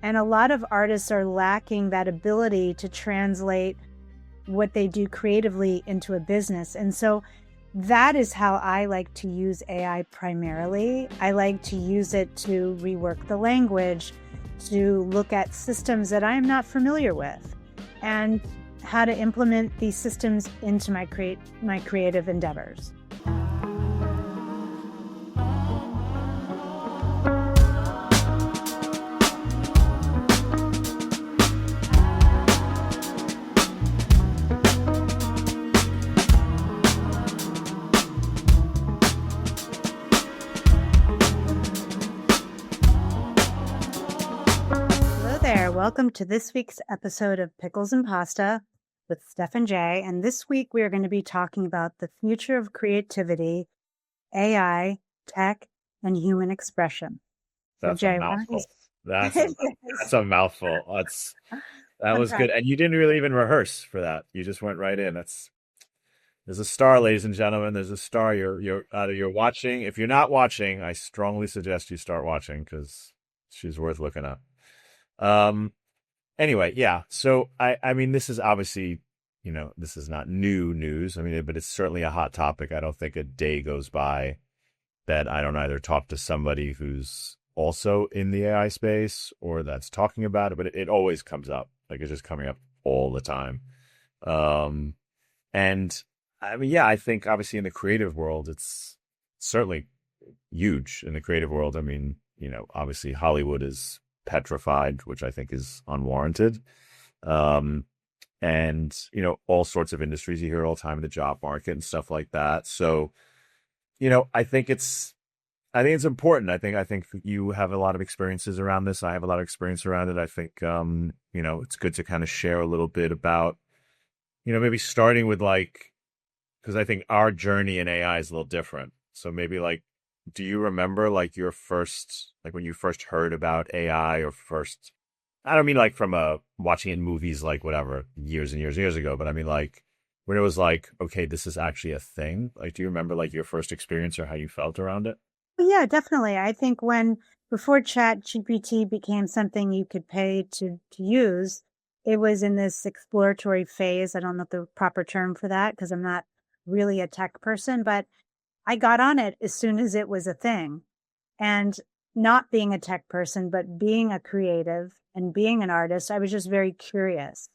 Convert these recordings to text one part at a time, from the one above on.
And a lot of artists are lacking that ability to translate what they do creatively into a business. And so that is how I like to use AI primarily. I like to use it to rework the language, to look at systems that I'm not familiar with, and how to implement these systems into my creative endeavors. Welcome to this week's episode of Pickles and Pasta with Steph and Jay. And this week we are going to be talking about the future of creativity, AI, tech, and human expression. That's a mouthful. That's a mouthful. That was good. And you didn't really even rehearse for that. You just went right in. There's a star, ladies and gentlemen. There's a star. You're watching. If you're not watching, I strongly suggest you start watching because she's worth looking at. Anyway, yeah. So I mean, this is obviously, this is not new news. I mean, but it's certainly a hot topic. I don't think a day goes by that I don't either talk to somebody who's also in the AI space or that's talking about it, but it always comes up. Like it's just coming up all the time. And I mean, yeah, I think obviously in the creative world, it's certainly huge in the creative world. I mean, obviously Hollywood is petrified, which I think is unwarranted. And, all sorts of industries you hear all the time in the job market and stuff like that. So, I think it's important. I think you have a lot of experiences around this. I have a lot of experience around it. I think, it's good to kind of share a little bit about, maybe starting with because I think our journey in AI is a little different. So maybe do you remember your first, when you first heard about AI or first, I don't mean from watching in movies, whatever, years and years ago, but I mean when it was okay, this is actually a thing. Do you remember your first experience or how you felt around it? Yeah, definitely. I think before ChatGPT became something you could pay to use, it was in this exploratory phase. I don't know the proper term for that because I'm not really a tech person, but I got on it as soon as it was a thing. And not being a tech person, but being a creative and being an artist, I was just very curious.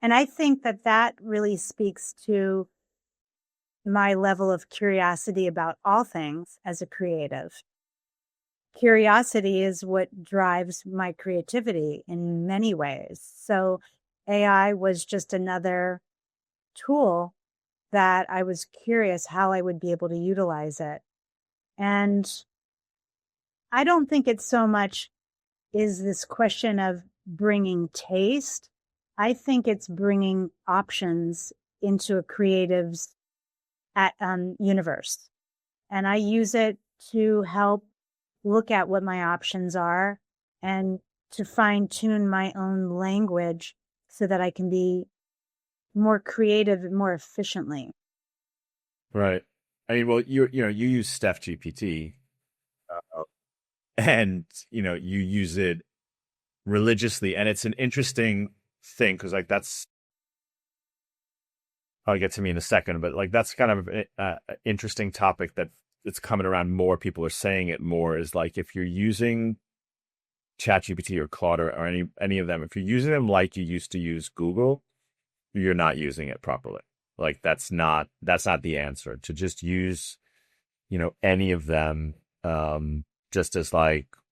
And I think that really speaks to my level of curiosity about all things as a creative. Curiosity is what drives my creativity in many ways. So AI was just another tool that I was curious how I would be able to utilize it. And I don't think it's so much is this question of bringing taste. I think it's bringing options into a creative's universe. And I use it to help look at what my options are and to fine tune my own language so that I can be more creative and more efficiently. Right. I mean, well, you use Steph GPT, and you use it religiously, and it's an interesting thing because I'll get to me in a second, but that's kind of an interesting topic that it's coming around more. People are saying it more is if you're using ChatGPT or Claude or any of them, if you're using them like you used to use Google, you're not using it properly. That's not the answer. To just use, any of them, just as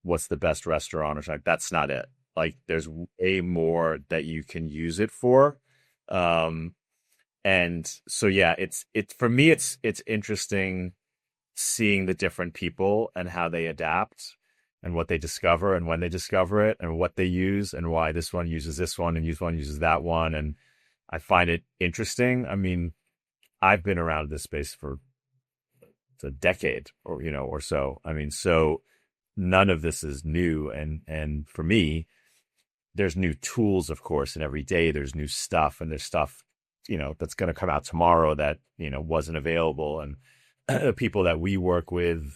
what's the best restaurant or something. That's not it. There's way more that you can use it for. And so, yeah, it's for me, it's interesting seeing the different people and how they adapt and what they discover and when they discover it and what they use and why this one uses this one and one uses that one. And I find it interesting. I mean, I've been around this space for a decade or so. I mean, so none of this is new. And for me, there's new tools, of course, and every day there's new stuff and there's stuff, that's going to come out tomorrow that, wasn't available. And the people that we work with,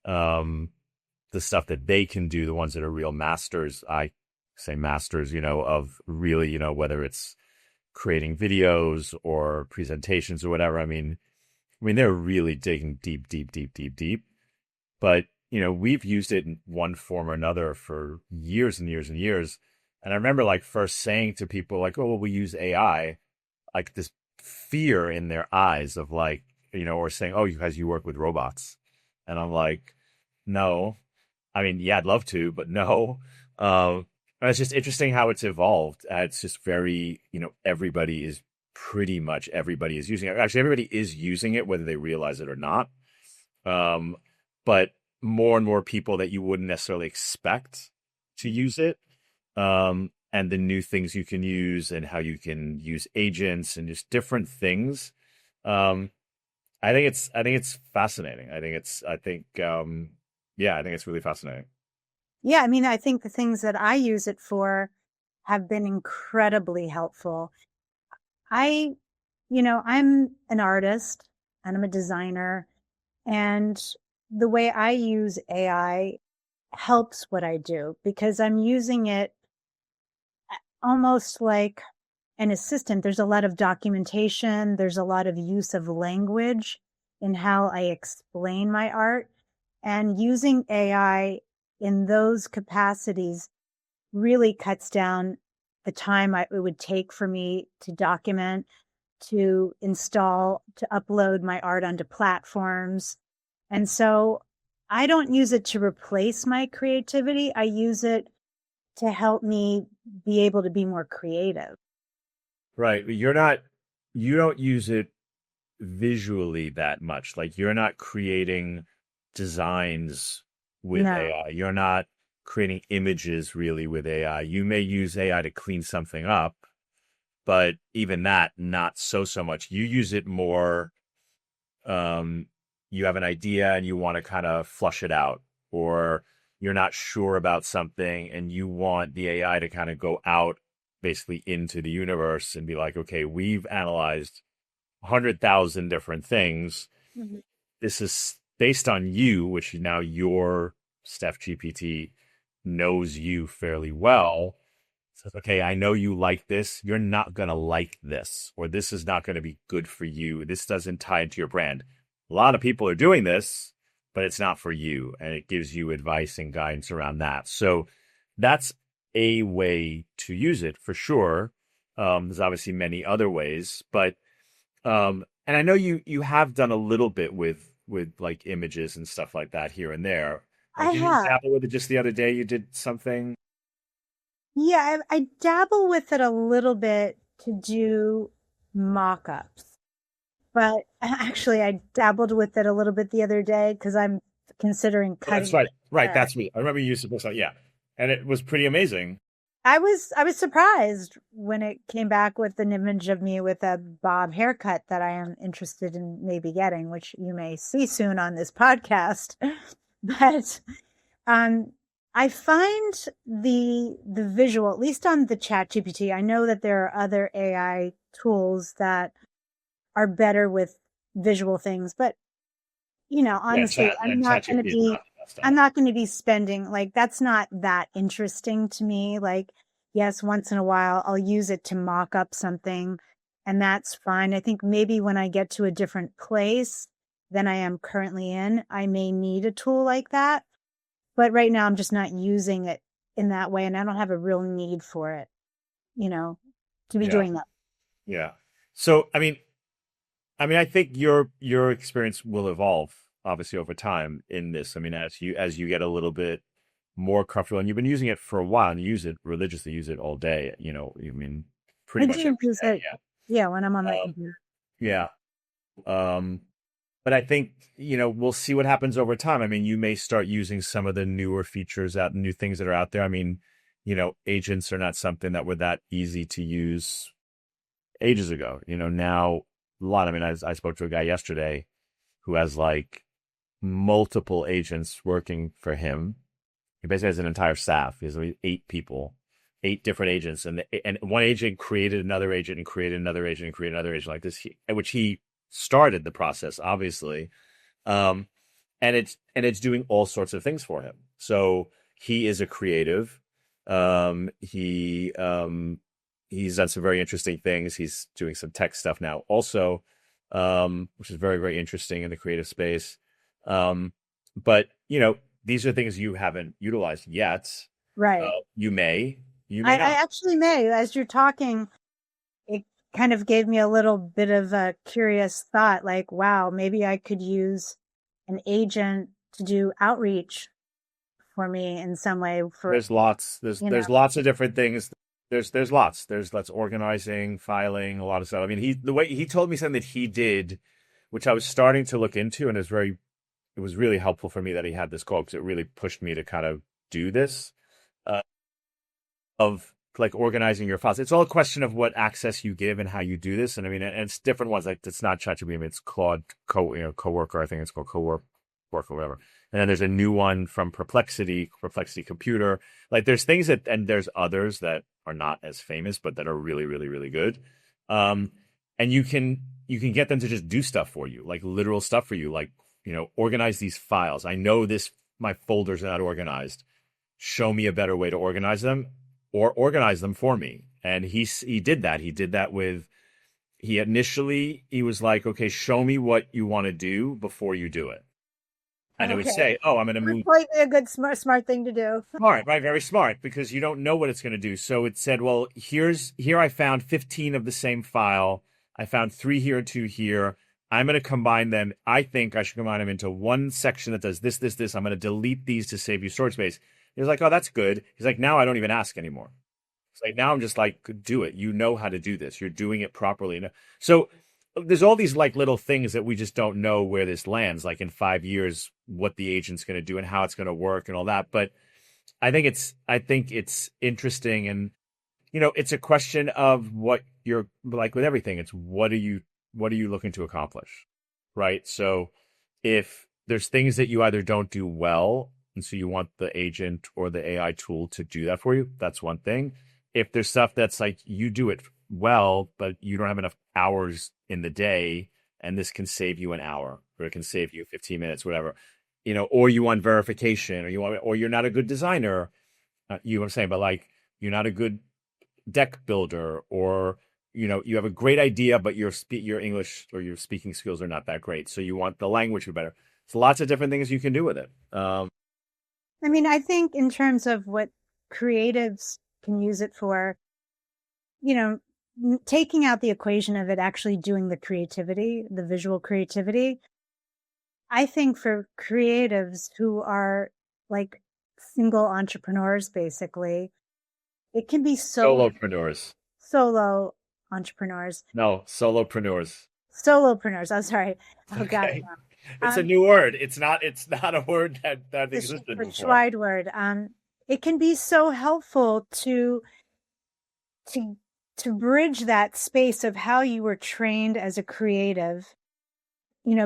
the stuff that they can do, the ones that are real masters, I say masters, of really, whether it's creating videos or presentations or whatever. I mean, they're really digging deep, deep, deep, deep, deep. But, we've used it in one form or another for years and years and years. And I remember like first saying to people like, oh, well, we use AI, like this fear in their eyes of like, or saying, oh, you work with robots. And I'm like, no. I mean, yeah, I'd love to, but no. It's just interesting how it's evolved. It's just very, everybody is using it. Actually, everybody is using it, whether they realize it or not. But more and more people that you wouldn't necessarily expect to use it. And the new things you can use and how you can use agents and just different things. Um, I think it's fascinating. I think it's really fascinating. Yeah, I mean, I think the things that I use it for have been incredibly helpful. I, I'm an artist and I'm a designer, and the way I use AI helps what I do because I'm using it almost like an assistant. There's a lot of documentation, there's a lot of use of language in how I explain my art. And using AI in those capacities really cuts down the time it would take for me to document, to install, to upload my art onto platforms. And so I don't use it to replace my creativity. I use it to help me be able to be more creative. Right. You don't use it visually that much. Like you're not creating designs with No, AI. You're not creating images really with AI. You may use AI to clean something up, but even that, not so much. You use it more, um, you have an idea and you want to kind of flush it out, or you're not sure about something and you want the AI to kind of go out basically into the universe and be like, okay, we've analyzed 100,000 different things. Mhm. This is based on you, which now your Steph GPT knows you fairly well. So it's okay, I know you like this. You're not going to like this, or this is not going to be good for you. This doesn't tie into your brand. A lot of people are doing this, but it's not for you. And it gives you advice and guidance around that. So that's a way to use it for sure. There's obviously many other ways, but and I know you have done a little bit with like images and stuff like that here and there. I Like, did you have. dabble with it just the other day? You did something. Yeah, I dabble with it a little bit to do mock-ups, but actually I dabbled with it a little bit the other day because I'm considering Oh, that's cutting right. Right. hair. That's me. I remember you used to post that. Yeah. And it was pretty amazing. I was surprised when it came back with an image of me with a bob haircut that I am interested in maybe getting, which you may see soon on this podcast. But um I find the visual, at least on the Chat GPT, I know that there are other AI tools that are better with visual things, but Yeah. honestly, ChatGPT is not the best I'm at it. not going to be spending like that's not that interesting to me. Like, yes, once in a while I'll use it to mock up something and that's fine. I think maybe when I get to a different place than I am currently in, I may need a tool like that. But right now I'm just not using it in that way and I don't have a real need for it, you know, to be Yeah. doing that. Yeah. So, I think your experience will evolve obviously over time in this. I mean, as you get a little bit more comfortable, and you've been using it for a while, and you use it religiously, use it all day. I Pretty much do every use it, day. yeah, when I'm on my Yeah. computer. Yeah. Um, but I think we'll see what happens over time. I mean, you may start using some of the newer features out, new things that are out there. I mean, agents are not something that were that easy to use ages ago. Now a lot. I mean, I spoke to a guy yesterday who has like multiple agents working for him. He basically has an entire staff. He has like 8 people, 8 different agents, and one agent created another agent and created another agent and created another agent like this, which he started the process, obviously. Um, and it's doing all sorts of things for him. So he is a creative. He's done some very interesting things. He's doing some tech stuff now also, which is very, very interesting in the creative space. But these are things you haven't utilized yet. Right. You may, you may I not. actually may. As you're talking, it kind of gave me a little bit of a curious thought, like, wow, maybe I could use an agent to do outreach for me in some way for, There's lots. There's you there's know, lots of different things. There's lots. There's lots organizing, filing, a lot of stuff. I mean, the way he told me something that he did, which I was starting to look into, and it was really helpful for me that he had this call because it really pushed me to kind of do this, uh, of like organizing your files. It's all a question of what access you give and how you do this. And I mean, and it's different ones. Like it's not ChatGPT, I mean, it's Claude Coworker. I think it's called Cowork or whatever. And then there's a new one from Perplexity Computer. Like there's things and there's others that are not as famous, but that are really, really, really good. And you can get them to just do stuff for you, like literal stuff for you, like, organize these files. I know my folders are not organized. Show me a better way to organize them or organize them for me. And he did that. He did that with, he was like, okay, show me what you want to do before you do it. And it would okay. say, oh, I'm going to move. Completely a good, smart thing to do. Smart, right? Very smart because you don't know what it's going to do. So it said, well, here I found 15 of the same file. I found 3 here, 2 here. I'm going to combine them. I think I should combine them into one section that does this, this, this. I'm going to delete these to save you storage space. He was like, oh, that's good. He's like, now I don't even ask anymore. It's like, now I'm just like, do it. You know how to do this. You're doing it properly. So there's all these like little things that we just don't know where this lands, like in 5 years, what the agent's going to do and how it's going to work and all that. But I think it's interesting. And, it's a question of what you're like with everything. It's what are you looking to accomplish? Right. So if there's things that you either don't do well, and so you want the agent or the AI tool to do that for you, that's one thing. If there's stuff that's like you do it well, but you don't have enough hours in the day, and this can save you an hour or it can save you 15 minutes, whatever, or you want verification or you're not a good designer, you know what I'm saying, but like you're not a good deck builder or you have a great idea but your English or your speaking skills are not that great, so you want the language to be better. So lots of different things you can do with it. I mean, I think in terms of what creatives can use it for, you know, taking out the equation of it actually doing the creativity, the visual creativity, I think for creatives who are like single entrepreneurs, basically, it can be so Solopreneurs. solo entrepreneurs, No, solopreneurs. solopreneurs. I'm sorry. Oh, got it Okay. now. It's a new word. It's not a word that The existed before. Schweid word. It can be so helpful to to bridge that space of how you were trained as a creative,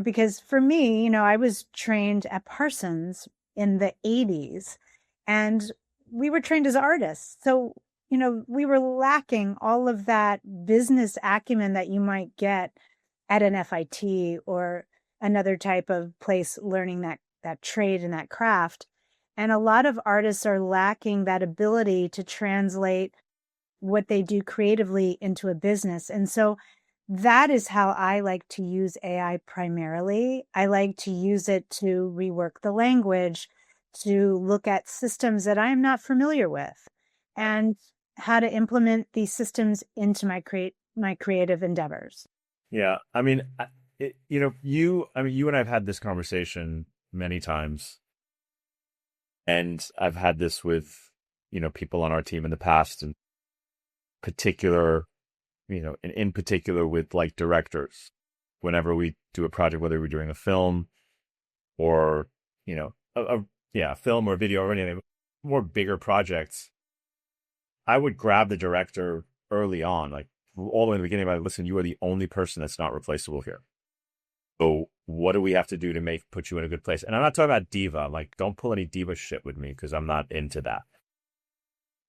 because for me, I was trained at Parsons in the 80s and we were trained as artists. So, we were lacking all of that business acumen that you might get at an FIT or another type of place learning that trade and that craft. And a lot of artists are lacking that ability to translate what they do creatively into a business. And so that is how I like to use AI primarily. I like to use it to rework the language, to look at systems that I am not familiar with, and how to implement these systems into my creative endeavors. Yeah, I mean, you and I've had this conversation many times, and I've had this with people on our team in the past, and particular, in particular with like directors. Whenever we do a project, whether we're doing a film or a film or video or anything, more bigger projects, I would grab the director early on, like all the way in the beginning, like, listen, you are the only person that's not replaceable here. So what do we have to do to put you in a good place? And I'm not talking about diva. Like, don't pull any diva shit with me because I'm not into that.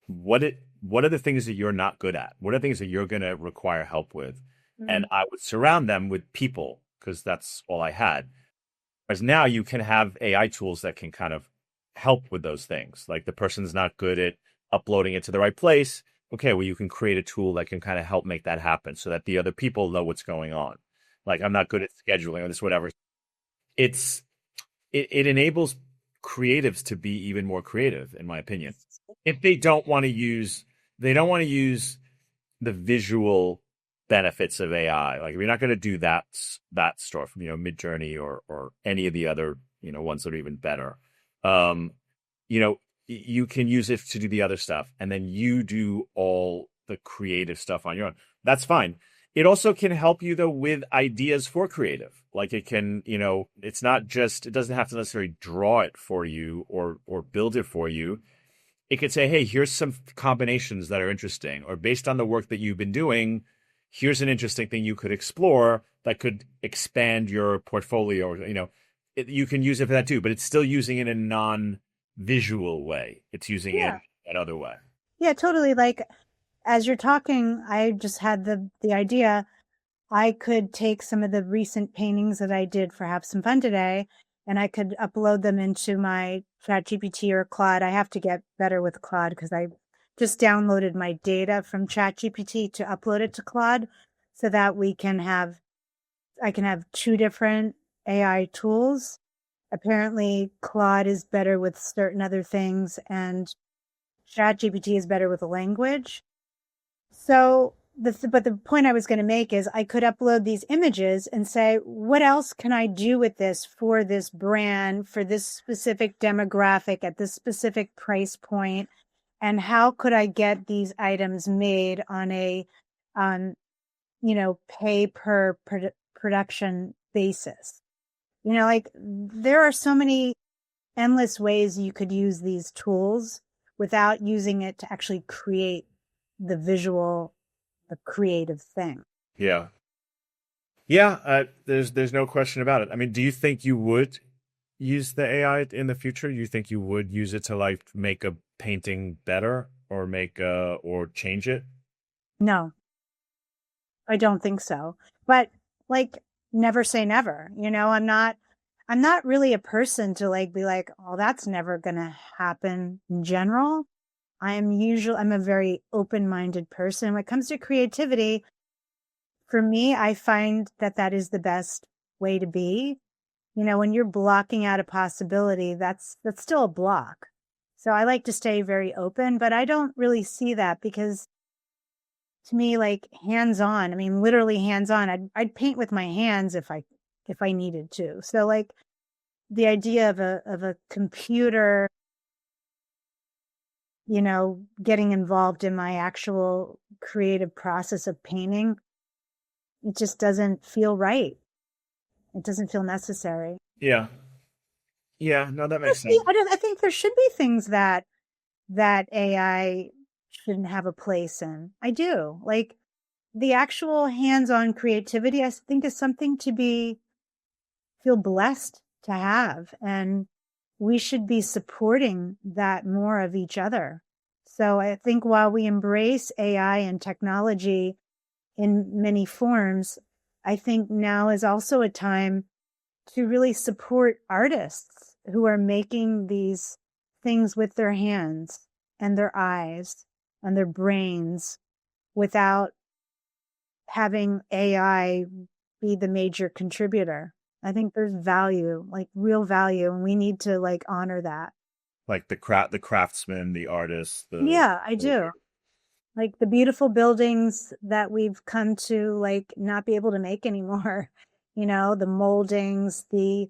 What are the things that you're not good at? What are the things that you're going to require help with? Mm-hmm. And I would surround them with people because that's all I had. Whereas now you can have AI tools that can kind of help with those things. Like the person's not good at uploading it to the right place. Okay, well, you can create a tool that can kind of help make that happen so that the other people know what's going on. Like, I'm not good at scheduling or this, whatever. It's it enables creatives to be even more creative, in my opinion. If they don't want to use the visual benefits of AI. Like, if you're not going to do that stuff, Midjourney or any of the other, ones that are even better. Um, you can use it to do the other stuff, and then you do all the creative stuff on your own. That's fine. It also can help you though with ideas for creative. Like, it can, it's not just, it doesn't have to necessarily draw it for you or build it for you. It could say, hey, here's some combinations that are interesting, or based on the work that you've been doing, here's an interesting thing you could explore that could expand your portfolio. Or, you can use it for that too, but it's still using it in a non-visual way. It's using it Yeah. another way. Yeah, totally. Like as you're talking, I just had the idea I could take some of the recent paintings that I did for Have Some Fun Today, and I could upload them into my ChatGPT or Claude. I have to get better with Claude because I just downloaded my data from ChatGPT to upload it to Claude so that I can have two different AI tools. Apparently, Claude is better with certain other things, and ChatGPT is better with the language. So but the point I was going to make is I could upload these images and say, what else can I do with this for this brand, for this specific demographic at this specific price point? And how could I get these items made on a, um, pay per production basis? Like there are so many endless ways you could use these tools without using it to actually create the visual, the creative thing. Yeah. Yeah, there's no question about it. I mean, do you think you would use the AI in the future? You think you would use it to like make a painting better or or change it? No, I don't think so. But like never say never. I'm not really a person to like be like, "Oh, that's never going to happen in general." I'm a very open-minded person. When it comes to creativity, for me, I find that that is the best way to be. When you're blocking out a possibility, that's still a block. So I like to stay very open, but I don't really see that because to me, like hands-on, I mean, literally hands-on, I'd paint with my hands if I needed to. So like the idea of a computer, getting involved in my actual creative process of painting, it just doesn't feel right. It doesn't feel necessary. Yeah. Yeah, no, that makes sense. I think there should be things that AI shouldn't have a place in. I do. Like the actual hands-on creativity, I think is something to feel blessed to have. And we should be supporting that more of each other. So I think while we embrace AI and technology in many forms, I think now is also a time to really support artists who are making these things with their hands and their eyes and their brains without having AI be the major contributor. I think there's value, like real value, and we need to like honor that. Like the craftsman, the artist, Yeah, I do. Like the beautiful buildings that we've come to like not be able to make anymore. The moldings, the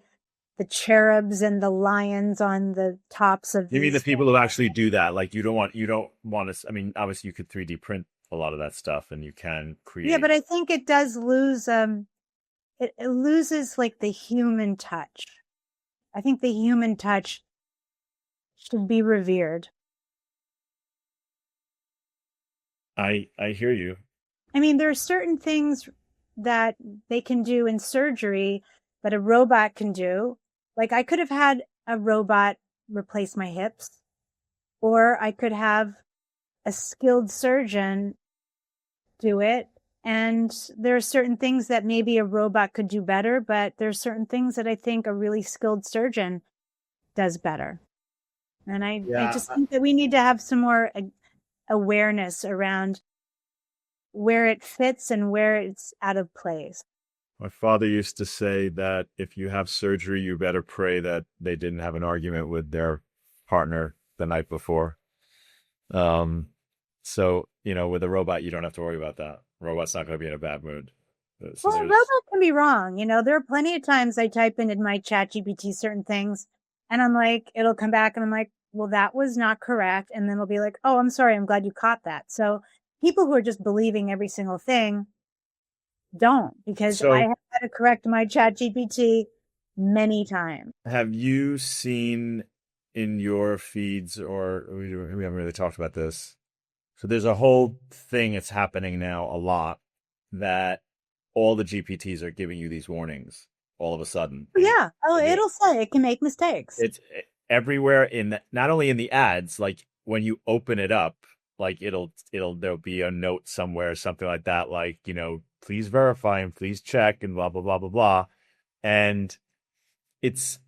cherubs and the lions on the tops of you mean the these people who things. actually do that? Like, you don't want to, I mean, obviously you could 3D print a lot of that stuff and you can Yeah, create. but I think it does lose it loses like the human touch. I think the human touch should be revered. I hear you. I mean, there are certain things that they can do in surgery that a robot can do. Like I could have had a robot replace my hips, or I could have a skilled surgeon do it. And there are certain things that maybe a robot could do better, but there's certain things that I think a really skilled surgeon does better. And I Yeah. just think that we need to have some more awareness around where it fits and where it's out of place. My father used to say that if you have surgery, you better pray that they didn't have an argument with their partner the night before. Um, so, with a robot, you don't have to worry about that. Robot's not going to be in a bad mood. So Well, a robot can be wrong. There are plenty of times I type in my ChatGPT certain things and I'm like, it'll come back and I'm like, well, that was not correct. And then it'll be like, oh, I'm sorry. I'm glad you caught that. So people who are just believing every single thing don't, because I So have had to correct my ChatGPT many times. have you seen in your feeds, or we haven't really talked about this? So there's a whole thing that's happening now a lot that all the GPTs are giving you these warnings all of a sudden. Yeah. Oh, it'll say it can make mistakes. It's everywhere not only in the ads, like when you open it up, like there'll be a note somewhere, something like that, like, please verify and please check and blah, blah, blah, blah, blah. And it's,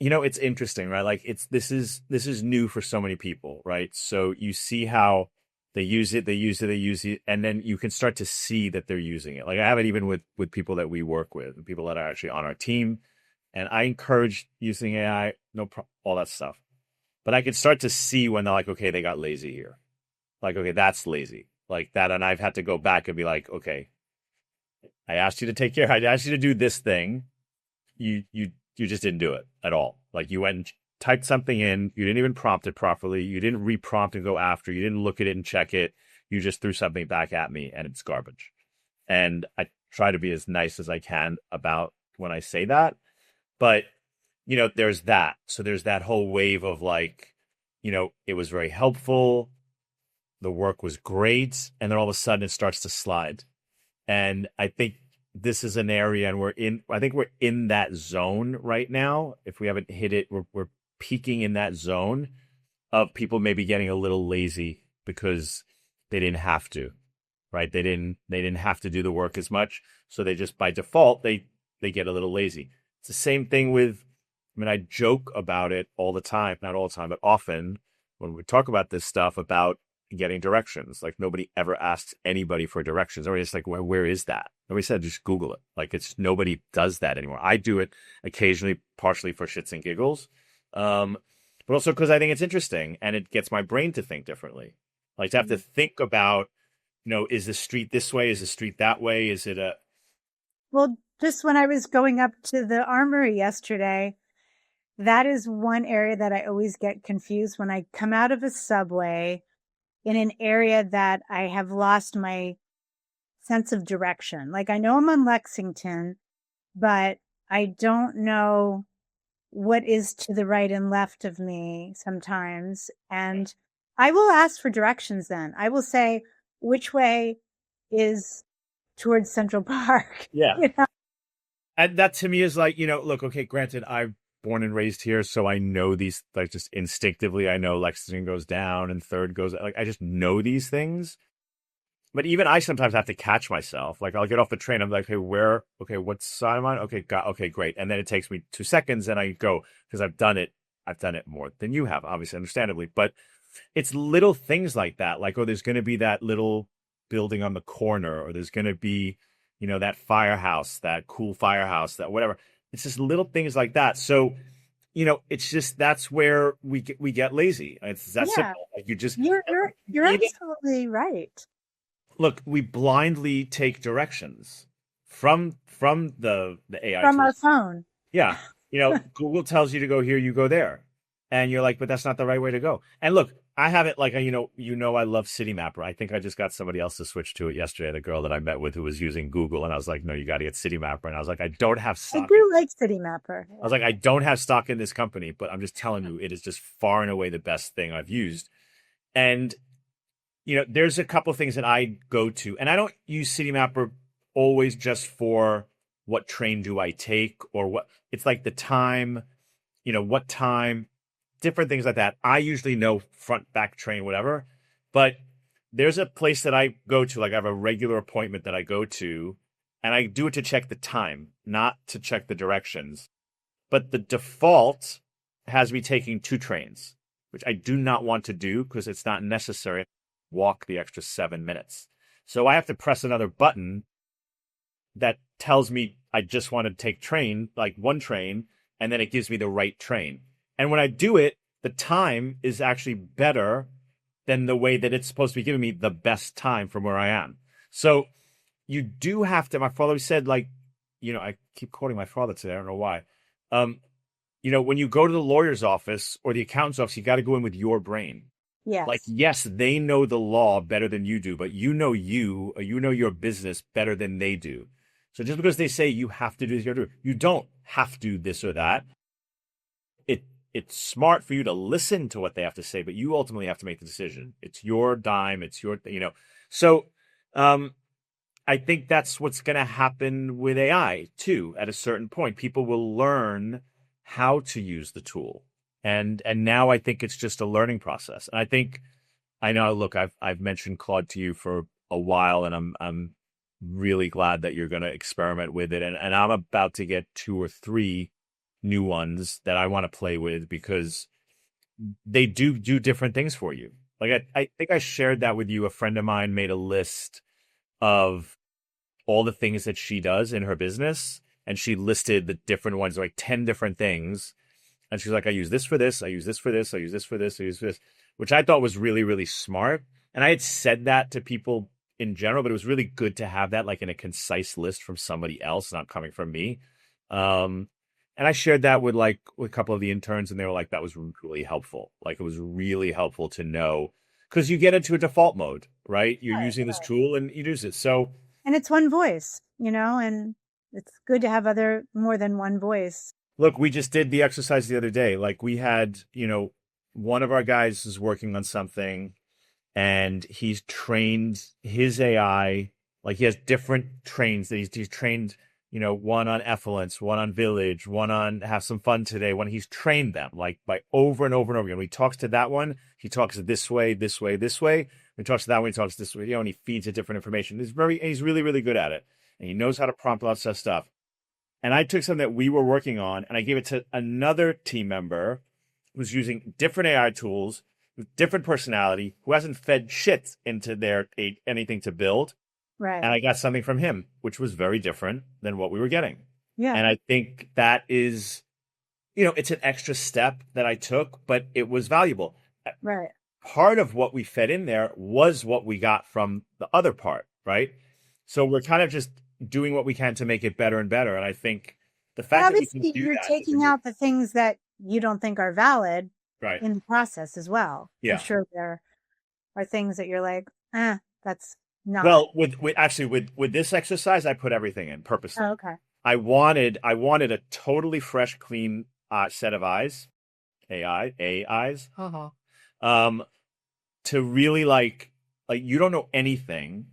it's interesting, right? Like this is new for so many people, right? So you see how they use it, and then you can start to see that they're using it. Like I have it even with people that we work with, people that are actually on our team. And I encourage using AI, all that stuff. But I can start to see when they're like, okay, they got lazy here. Like, okay, that's lazy. Like that. And I've had to go back and be like, okay, I asked you to do this thing. You just didn't do it at all. Like you went and typed something in. You didn't even prompt it properly. You didn't reprompt and go after. You didn't look at it and check it. You just threw something back at me and it's garbage. And I try to be as nice as I can about when I say that. But, there's that. So there's that whole wave of like, it was very helpful. The work was great. And then all of a sudden it starts to slide. And I think this is an area, and I think we're in that zone right now. If we haven't hit it, we're peaking in that zone of people maybe getting a little lazy because they didn't have to, right? They didn't have to do the work as much. So they just, by default, they get a little lazy. It's the same thing with, I joke about it all the time, not all the time, but often when we talk about this stuff about getting directions. Like nobody ever asks anybody for directions. Everybody's like, where is that? Nobody said, just Google it. Like nobody does that anymore. I do it occasionally, partially for shits and giggles. But also because I think it's interesting and it gets my brain to think differently. Like to have to think about, is the street this way? Is the street that way? Is it Well, just when I was going up to the armory yesterday, that is one area that I always get confused when I come out of a subway in an area that I have lost my sense of direction. Like I know I'm on Lexington, but I don't know what is to the right and left of me sometimes. And I will ask for directions then. I will say, which way is towards Central Park? Yeah. And that to me is like, look, okay, granted, I'm born and raised here, so I know these, like just instinctively, I know Lexington goes down and Third goes, like I just know these things. But even I sometimes have to catch myself. Like I'll get off the train, I'm like, okay, what side am I on? Okay, great. And then it takes me 2 seconds and I go, because I've done it more than you have, obviously, understandably. But it's little things like that. Like, there's going to be that little building on the corner, or there's going to be, that firehouse, that cool firehouse, that whatever. It's just little things like that. So, it's just, that's where we get lazy. It's that simple. Like you're absolutely right. Look, we blindly take directions from the AI from tools. our phone. Yeah. Google tells you to go here, you go there. And you're like, but that's not the right way to go. And look, I have it like, I love Citymapper. I think I just got somebody else to switch to it yesterday, the girl that I met with who was using Google. And I was like, no, you got to get Citymapper. And I was like, I don't have stock. I do like Citymapper. I was like, I don't have stock in this company, but I'm just telling you, it is just far and away the best thing I've used. And, there's a couple of things that I go to, and I don't use Citymapper always just for what train do I take or what. It's like the time, what time, different things like that. I usually know front, back train, whatever. But there's a place that I go to, like I have a regular appointment that I go to, and I do it to check the time, not to check the directions. But the default has me taking 2 trains. which I do not want to do because it's not necessary. Walk the extra 7 minutes. So I have to press another button that tells me I just want to take train, like one train, and then it gives me the right train. And when I do it, the time is actually better than the way that it's supposed to be giving me the best time from where I am. So you do have to, my father said, like, I keep quoting my father today. I don't know why. When you go to the lawyer's office or the accountant's office, you got to go in with your brain. Like, Yes. yes, they know the law better than you do, but you know your business better than they do. So just because they say you have to do this, you don't have to do this or that. It's smart for you to listen to what they have to say, but you ultimately have to make the decision. It's your dime. It's your. So I think that's what's going to happen with AI too. At a certain point, people will learn how to use the tool, and now I think it's just a learning process. And I know. Look, I've mentioned Claude to you for a while, and I'm really glad that you're going to experiment with it. And I'm about to get 2 or 3 new ones that I want to play with because they do different things for you. Like I think I shared that with you. A friend of mine made a list of all the things that she does in her business, and she listed the different ones, like 10 different things. And she's like, I use this for this, I use this for this, I use this for this, I use this, which I thought was really, really smart. And I had said that to people in general, but it was really good to have that like in a concise list from somebody else, not coming from me. And I shared that with a couple of the interns, and they were like, that was really helpful. Like, it was really helpful to know because you get into a default mode, right? You're Right, using this right. tool and you use it. So, And it's one voice, and it's good to have more than one voice. look, we just did the exercise the other day. Like, we had, one of our guys is working on something and he's trained his AI. Like, he has different trains that he's trained, one on effluence, one on village, one on have some fun today. When he's trained them like by over and over and over again. When he talks to that one, he talks this way, this way, this way. When he talks to that one, he talks this way, and he feeds it different information. He's really, really good at it. And he knows how to prompt lots of stuff. And I took something that we were working on and I gave it to another team member who's using different AI tools with different personality, who hasn't fed shit into their anything to build. Right. And I got something from him, which was very different than what we were getting. Yeah. And I think that is, it's an extra step that I took, but it was valuable. Right. Part of what we fed in there was what we got from the other part, right? So we're kind of just doing what we can to make it better and better. And I think the But fact that we can obviously, do you're that is a taking good, out the things that you don't think are valid right. in the process as well. I'm Yeah. sure there are things that you're like, that's not. Well, with this exercise, I put everything in purposely. Oh, okay. I wanted a totally fresh, clean set of eyes, AIs, to really like you don't know anything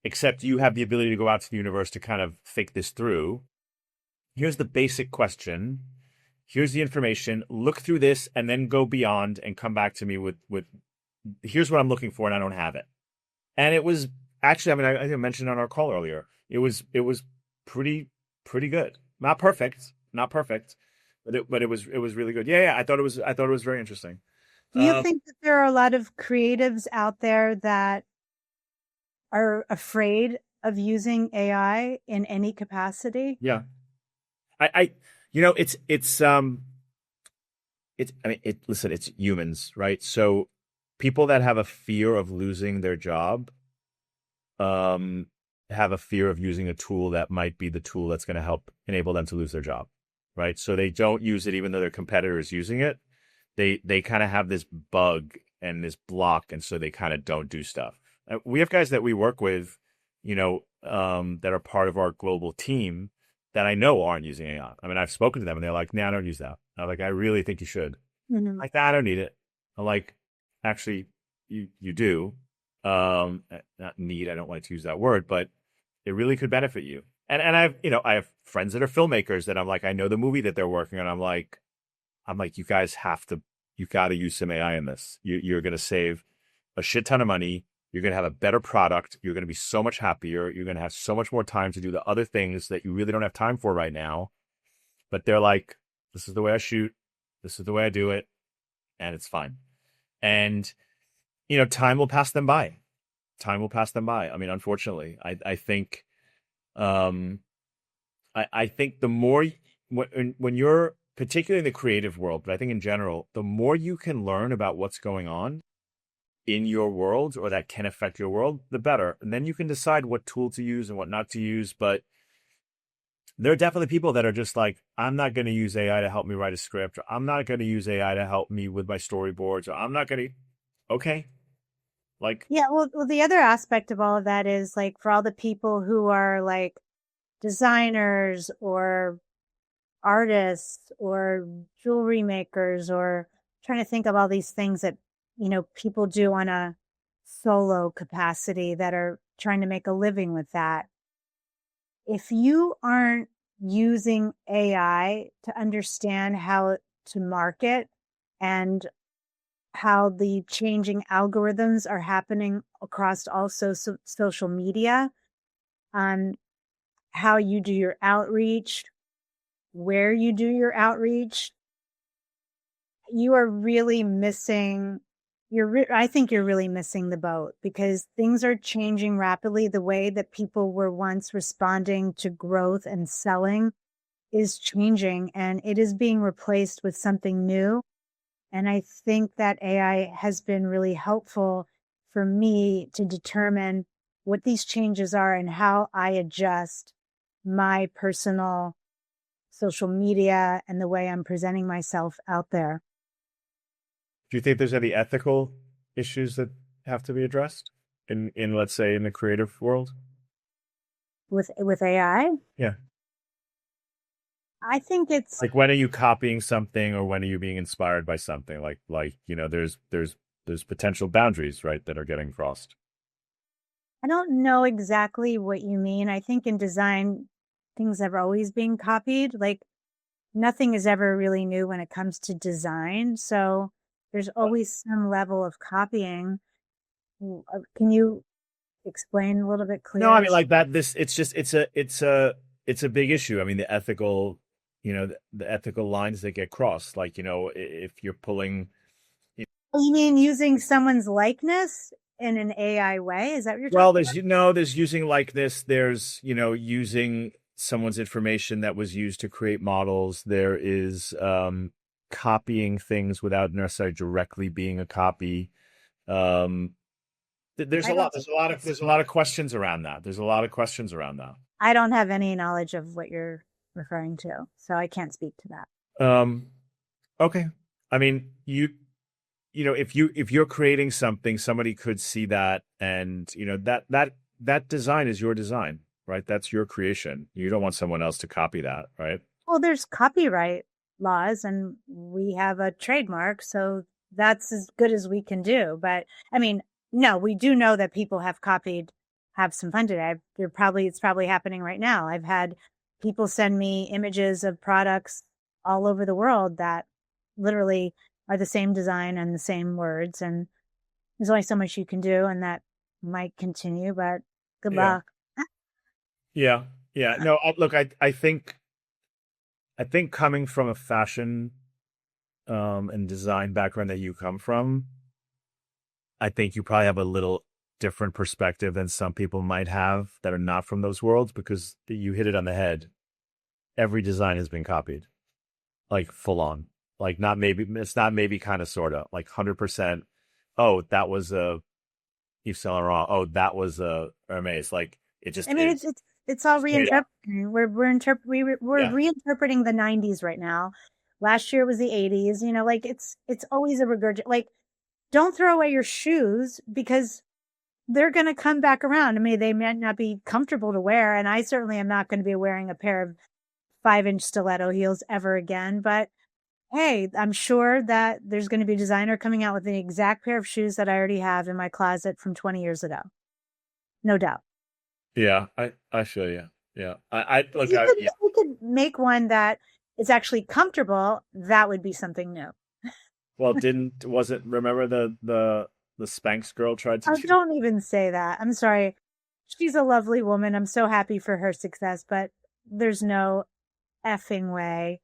except you have the ability to go out to the universe to kind of think this through. Here's the basic question. Here's the information. Look through this and then go beyond and come back to me with here's what I'm looking for and I don't have it. And it was actually, I mean, I mentioned on our call earlier, it was pretty good. Not perfect, but it was really good. Yeah, I thought it was very interesting. Do you think that there are a lot of creatives out there that are afraid of using AI in any capacity? Yeah. Listen, it's humans, right? So people that have a fear of losing their job, have a fear of using a tool that might be the tool that's going to help enable them to lose their job, right? So they don't use it even though their competitor is using it. They kind of have this bug and this block, and so they kind of don't do stuff. We have guys that we work with, that are part of our global team that I know aren't using AI. I mean, I've spoken to them and they're like, "Nah, I don't use that." I'm like, "I really think you should." Mm-hmm. Like, "Nah, I don't need it." I'm like, "Actually, you do. Not need. I don't like to use that word, but it really could benefit you." And I have friends that are filmmakers that I'm like, I know the movie that they're working on. I'm like, you guys you've got to use some AI in this. You're going to save a shit ton of money. You're going to have a better product. You're going to be so much happier. You're going to have so much more time to do the other things that you really don't have time for right now. But they're like, this is the way I shoot. This is the way I do it. and it's fine. And, time will pass them by. Time will pass them by. I mean, unfortunately, I think, um, I think the more when you're particularly in the creative world, but I think in general, the more you can learn about what's going on in your world or that can affect your world, the better. And then you can decide what tool to use and what not to use. But there are definitely people that are just like, I'm not going to use AI to help me write a script, or I'm not going to use AI to help me with my storyboards, or I'm not going to. Okay. Like, Yeah, well, the other aspect of all of that is like for all the people who are like designers or artists or jewelry makers or trying to think of all these things that, people do on a solo capacity that are trying to make a living with that. If you aren't using AI to understand how to market and how the changing algorithms are happening across also social media, on how you do your outreach, where you do your outreach, you are really missing I think you're really missing the boat because things are changing rapidly. The way that people were once responding to growth and selling is changing and it is being replaced with something new. And I think that AI has been really helpful for me to determine what these changes are and how I adjust my personal social media and the way I'm presenting myself out there. do you think there's any ethical issues that have to be addressed in let's say in the creative world? With AI, Yeah. I think it's Like when are you copying something or when are you being inspired by something? There's potential boundaries, right, that are getting crossed. I don't know exactly what you mean. I think in design, things have always been copied. Like nothing is ever really new when it comes to design. So there's always some level of copying. Can you explain a little bit No, I clearer? mean like that. This it's just it's a big issue. I mean the ethical, the ethical lines that get crossed. Like if you're pulling. You mean using someone's likeness in an AI way? Is that what you're Well, talking there's about? there's using like this. There's using someone's information that was used to create models. There is copying things without necessarily directly being a copy. Um, there's I a lot. don't There's a lot of questions around that. There's a lot of questions around that. I don't have any knowledge of what you're referring to, so I can't speak to that. Um, okay. I mean, if you're creating something, somebody could see that, and that design is your design, right? That's your creation. You don't want someone else to copy that, right? Well, there's copyright laws and we have a trademark, so that's as good as we can do. But I mean, no, we do know that people have some fun today. It's probably happening right now. I've had people send me images of products all over the world that literally are the same design and the same words. And there's only so much you can do, and that might continue, but good Yeah. luck. Yeah. Yeah. No, look, I think coming from a fashion and design background that you come from, I think you probably have a little different perspective than some people might have that are not from those worlds because you hit it on the head. Every design has been copied, like full on. Like not maybe it's not maybe kind of sort of like 100%. Oh, that was a Yves Saint Laurent. Oh, that was a Hermes. Like it I just mean, is it's all straight up. reinterpreting. We're Yeah. reinterpreting the '90s right now. Last year was the '80s. Like it's always a regurgit. Like, don't throw away your shoes because they're going to come back around. I mean, they might not be comfortable to wear, and I certainly am not going to be wearing a pair of 5-inch stiletto heels ever again. But hey, I'm sure that there's going to be a designer coming out with the exact pair of shoes that I already have in my closet from 20 years ago. No doubt. Yeah, I feel you. Yeah, I look. Yeah. If you could make one that is actually comfortable, that would be something new. Well, didn't was it? Remember the Spanx girl tried to Oh, do. don't even say that. I'm sorry. She's a lovely woman. I'm so happy for her success, but there's no effing way.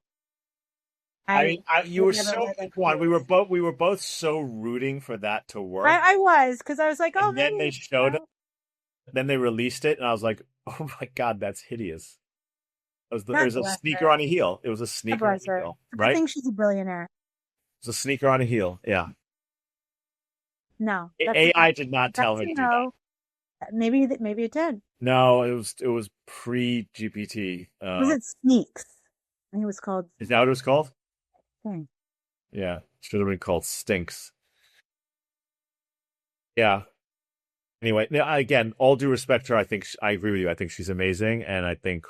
I mean, you would were never so let us come on. use. We were both so rooting for that to work, I was, because I was like, oh, and then they maybe, showed it. Then they released it, and I was like, oh my god, that's hideous. It God was a bless sneaker her. on a heel. It was a God sneaker on bless a her. heel, I right? It think she's a billionaire. was a sneaker on a heel. Yeah. No, AI did not tell that's her a to do that. no. Maybe it did. No, it was pre GPT. Was it Sneaks? I think it was called. Is that what it was called? Thing. Yeah, should have been called Stinks. Yeah. Anyway, again, all due respect to her, I agree with you. I think she's amazing, and I think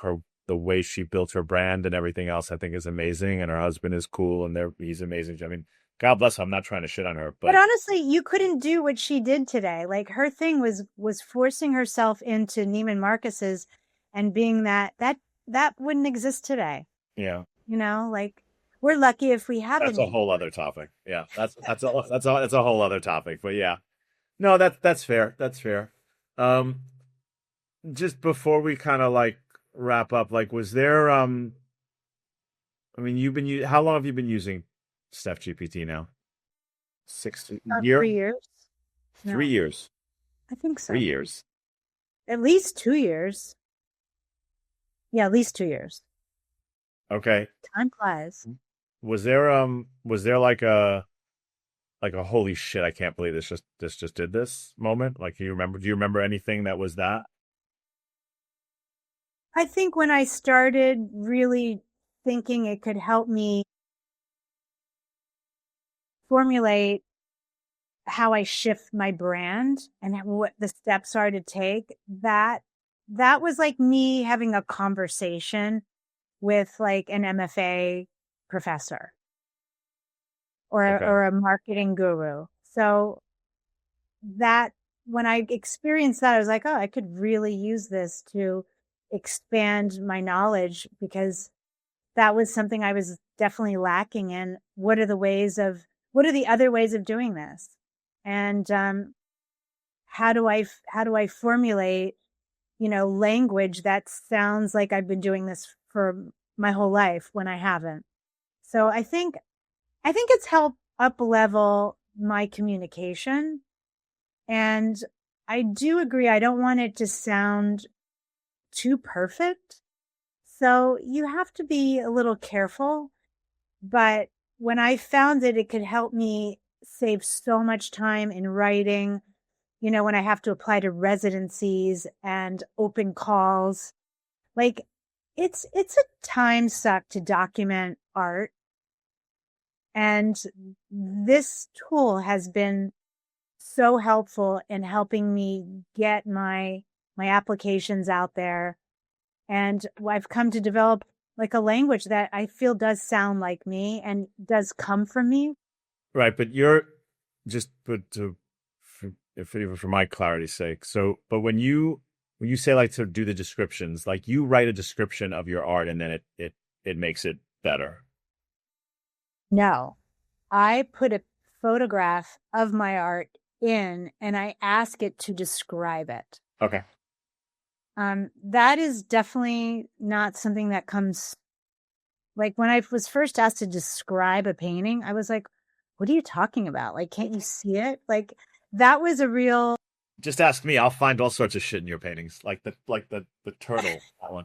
the way she built her brand and everything else, I think is amazing. And her husband is cool, and he's amazing. I mean, God bless her. I'm not trying to shit on her, But but honestly, you couldn't do what she did today. Like her thing was forcing herself into Neiman Marcus's and being that wouldn't exist today. yeah, Like we're lucky if we have a that's a Neiman. whole other topic. Yeah, that's a whole other topic. But yeah, no, that's fair. That's fair. Um, just before we kind of like wrap up, like, was there I mean, how long have you been using Steph GPT now? Six About year, 3 years. three No, years, I think three so. years. At least 2 years. Yeah, at least 2 years. Okay. Time flies. Was there like a holy shit, I can't believe this just did this moment? Like, do you remember anything that was that? I think when I started really thinking it could help me formulate how I shift my brand and what the steps are to take, that was like me having a conversation with like an MFA professor Okay. or a marketing guru. So that when I experienced that, I was like, oh, I could really use this to expand my knowledge because that was something I was definitely lacking in. What are the other ways of doing this? And how do I formulate, language that sounds like I've been doing this for my whole life when I haven't. So I think it's helped up level my communication. And I do agree. I don't want it to sound too perfect. So you have to be a little careful. But when I found that it could help me save so much time in writing, when I have to apply to residencies and open calls, like it's a time suck to document art. And this tool has been so helpful in helping me get my applications out there. And I've come to develop like a language that I feel does sound like me and does come from me. Right, but you're just but to for my clarity's sake. So, but when you say like to do the descriptions, like you write a description of your art and then it makes it better. No, I put a photograph of my art in and I ask it to describe it. Okay. That is definitely not something that comes like when I was first asked to describe a painting, I was like, what are you talking about? Like, can't you see it? Like, that was a real, Just ask me. I'll find all sorts of shit in your paintings, like the turtle. That one.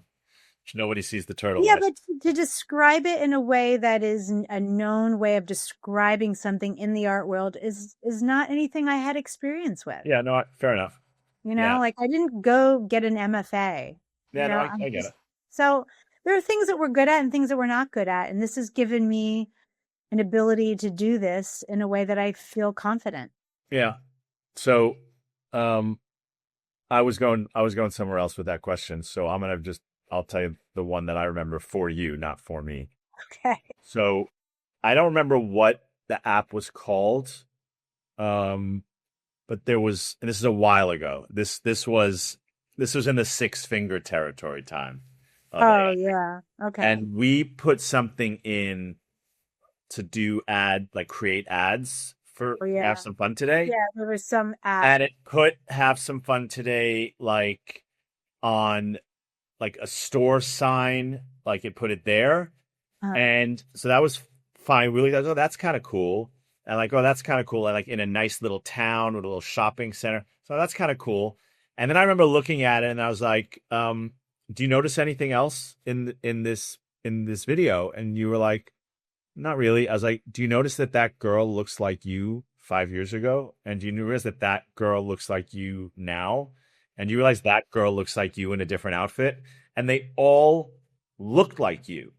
Nobody sees the turtle, yeah, right? but to describe it in a way that is a known way of describing something in the art world is not anything I had experience with. Yeah, no, fair enough. Yeah, Like I didn't go get an MFA, yeah, no, I'm I get it. just, so there are things that we're good at and things that we're not good at. And this has given me an ability to do this in a way that I feel confident. Yeah. So, um, I was going somewhere else with that question. So I'll tell you the one that I remember for you, not for me. Okay. So I don't remember what the app was called. Um, but and this is a while ago. This was in the six finger territory time of Oh, AI. yeah. Okay. And we put something in to like create ads for Oh, Have yeah. Some Fun Today. Yeah. There was some app. And it put Have Some Fun Today like on like a store sign, like it put it there. Uh, And so that was find really, oh, that's kind of cool. And like, oh, that's kind of cool. And like in a nice little town with a little shopping center. So that's kind of cool. And then I remember looking at it and I was like, do you notice anything else in this video? And you were like, not really. I was like, do you notice that that girl looks like you 5 years ago? And do you realize that that girl looks like you now? And you realize that girl looks like you in a different outfit? And they all looked like you.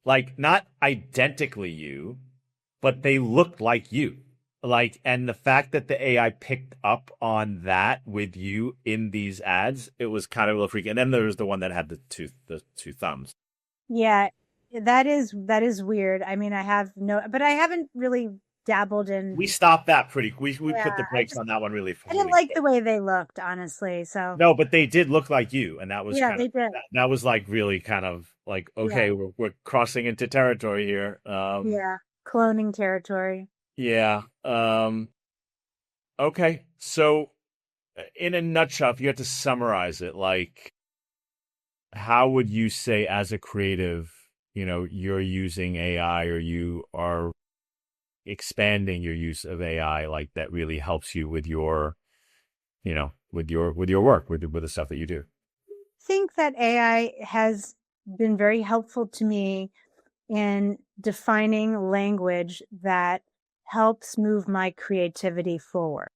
Like, not identically you, but they looked like you. Like, and the fact that the AI picked up on that with you in these ads, it was kind of a little freaky. And then there was the one that had the two thumbs. Yeah, that is weird. I mean, I have no, but I haven't really dabbled in. We stopped that pretty. We Yeah, put the brakes on that one really I didn't really like quick. the way they looked, honestly. So No, but they did look like you, and that was yeah, kind of they did. that was like really kind of like Yeah, okay, we're crossing into territory here. yeah, cloning territory. Yeah. Okay. So, in a nutshell, if you had to summarize it, like, how would you say as a creative, you're using AI or you are expanding your use of AI, like that really helps you with your, with your work, with the stuff that you do? Think that AI has been very helpful to me in defining language that helps move my creativity forward.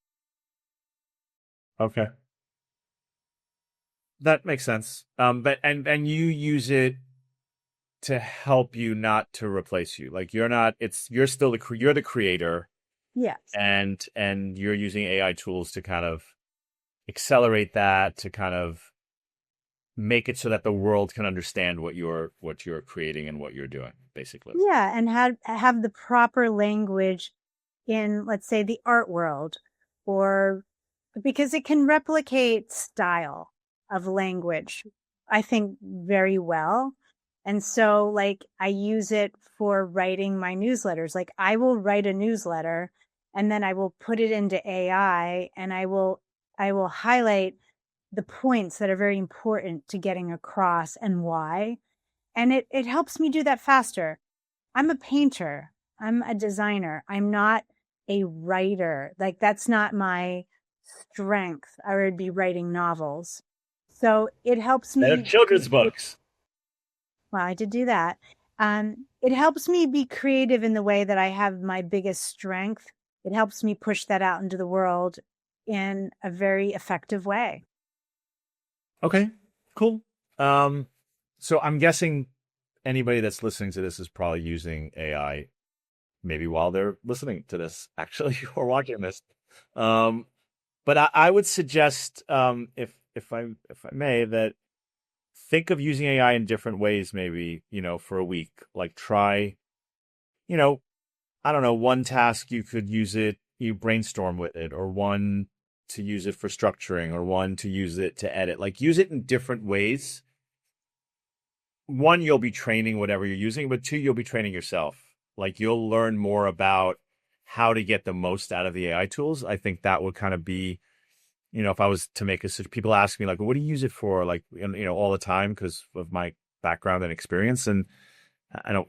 Okay. That makes sense. But and you use it to help you, not to replace you. Like you're not. You're still you're the creator, Yes. and you're using AI tools to kind of accelerate that, to kind of make it so that the world can understand what you're creating and what you're doing, basically. Yeah, and have the proper language in, let's say, the art world, or because it can replicate style of language, I think, very well. And so, like, I use it for writing my newsletters. Like, I will write a newsletter and then I will put it into AI and I will highlight the points that are very important to getting across and why. And it helps me do that faster. I'm a painter. I'm a designer. I'm not a writer. Like that's not my strength. I would be writing novels. So it helps Instead me of children's books. well, I did do that. It helps me be creative in the way that I have my biggest strength. It helps me push that out into the world in a very effective way. Okay, cool. Um, so I'm guessing anybody that's listening to this is probably using AI maybe while they're listening to this, actually, or watching this. Um, but I would suggest, if I may, that think of using AI in different ways, maybe, for a week. Like try, you know, I don't know, one task you could use it, you brainstorm with it, or one to use it for structuring, or one to use it to edit. Like use it in different ways. One, you'll be training whatever you're using, but two, you'll be training yourself. Like you'll learn more about how to get the most out of the AI tools. I think that would kind of be, if I was to make a, people ask me like, what do you use it for? Like, all the time because of my background and experience. And I don't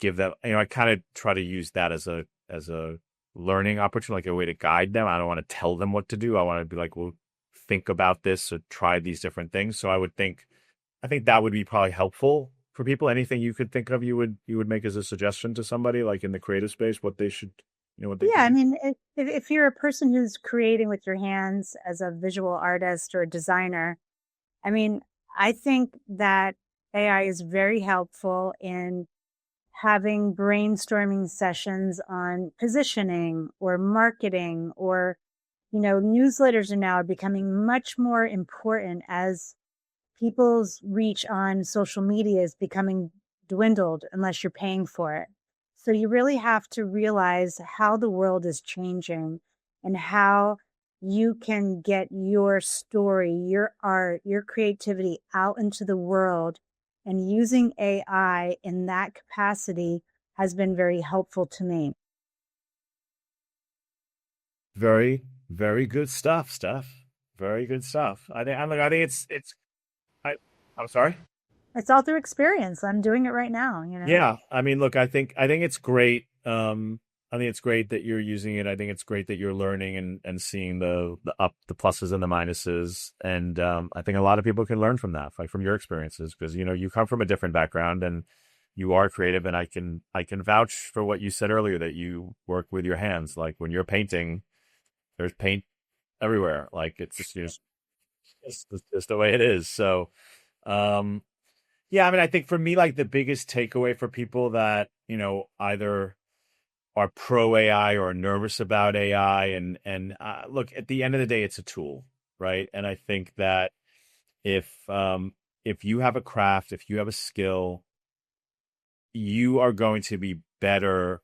give that, I kind of try to use that as a learning opportunity, like a way to guide them. I don't want to tell them what to do. I want to be like, well, think about this or try these different things. So I think that would be probably helpful for people. Anything you could think of, you would make as a suggestion to somebody like in the creative space, what they should, what they Yeah, could I do. mean, if you're a person who's creating with your hands as a visual artist or a designer, I mean, I think that AI is very helpful in having brainstorming sessions on positioning or marketing or, newsletters are now becoming much more important as people's reach on social media is becoming dwindled unless you're paying for it. So you really have to realize how the world is changing and how you can get your story, your art, your creativity out into the world. And using AI in that capacity has been very helpful to me. Very, very good stuff, Steph. Very good stuff. I think it's I I'm sorry. It's all through experience. I'm doing it right now, you know? Yeah, I mean, look, I think it's great. I think it's great that you're using it. I think it's great that you're learning and seeing the pluses and the minuses. And I think a lot of people can learn from that, like from your experiences, because you come from a different background and you are creative. And I can vouch for what you said earlier, that you work with your hands. Like when you're painting, there's paint everywhere. Like it's just it's just the way it is. So um, yeah, I mean, I think for me, like the biggest takeaway for people that, either are pro AI or nervous about AI, and look, at the end of the day, it's a tool, right? And I think that if you have a craft, if you have a skill, you are going to be better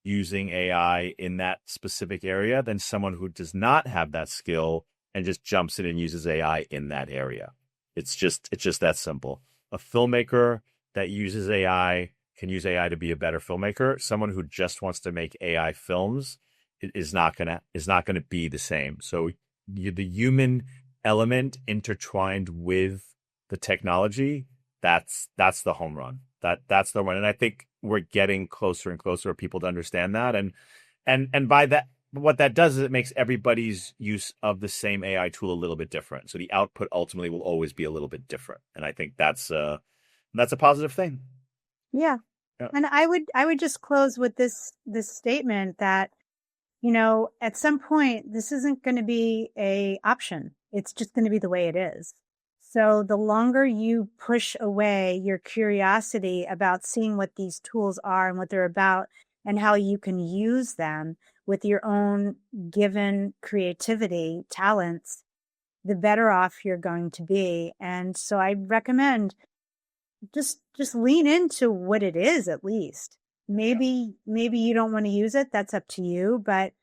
using AI in that specific area than someone who does not have that skill and just jumps in and uses AI in that area. It's just that simple. A filmmaker that uses AI can use AI to be a better filmmaker. Someone who just wants to make AI films is not gonna be the same. So the human element intertwined with the technology, that's the home run. That's the one. And I think we're getting closer and closer for people to understand that. And by that, what that does is it makes everybody's use of the same AI tool a little bit different. So the output ultimately will always be a little bit different. And I think that's a positive thing. Yeah. Yeah. And I would just close with this statement that, at some point this isn't going to be a option. It's just going to be the way it is. So the longer you push away your curiosity about seeing what these tools are and what they're about and how you can use them with your own given creativity, talents, the better off you're going to be. And so I recommend just lean into what it is at least. Maybe you don't want to use it. That's up to you, but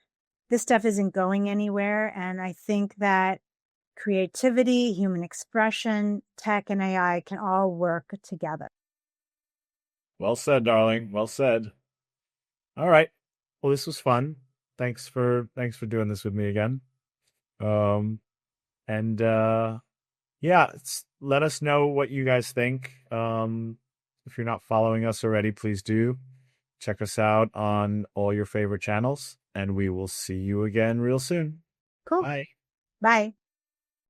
this stuff isn't going anywhere. And I think that creativity, human expression, tech, and AI can all work together. Well said, darling. Well said. All right. Well, this was fun. Thanks for doing this with me again. Um, and yeah, let us know what you guys think. If you're not following us already, please do check us out on all your favorite channels, and we will see you again real soon. Cool. Bye. Bye.